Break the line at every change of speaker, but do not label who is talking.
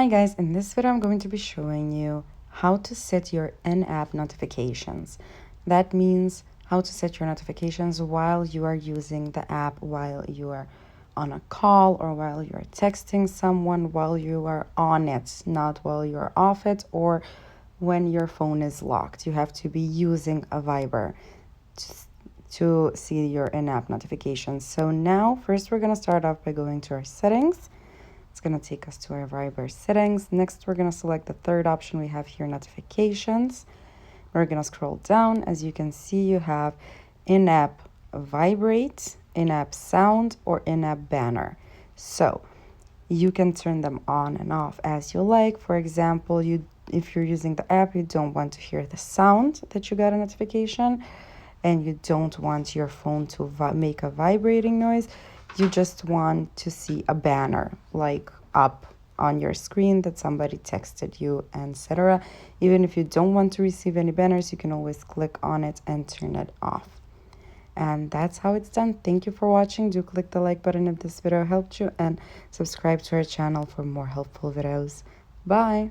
Hi guys, in this video I'm going to be showing you how to set your in-app notifications. That means how to set your notifications while you are using the app, while you are on a call or while you are texting someone, while you are on it, not while you are off it or when your phone is locked. You have to be using a Viber to see your in-app notifications. So now first we're going to start off by going to our settings. It's going to take us to our Viber settings. Next, we're going to select the third option we have here, notifications. We're going to scroll down. As you can see, you have in-app vibrate, in-app sound, or in-app banner. So you can turn them on and off as you like. For example, if you're using the app, you don't want to hear the sound that you got a notification, and you don't want your phone to make a vibrating noise. You just want to see a banner like up on your screen that somebody texted you, etc. Even if you don't want to receive any banners, you can always click on it and turn it off. And that's how it's done. Thank you for watching. Do click the like button if this video helped you and subscribe to our channel for more helpful videos. Bye.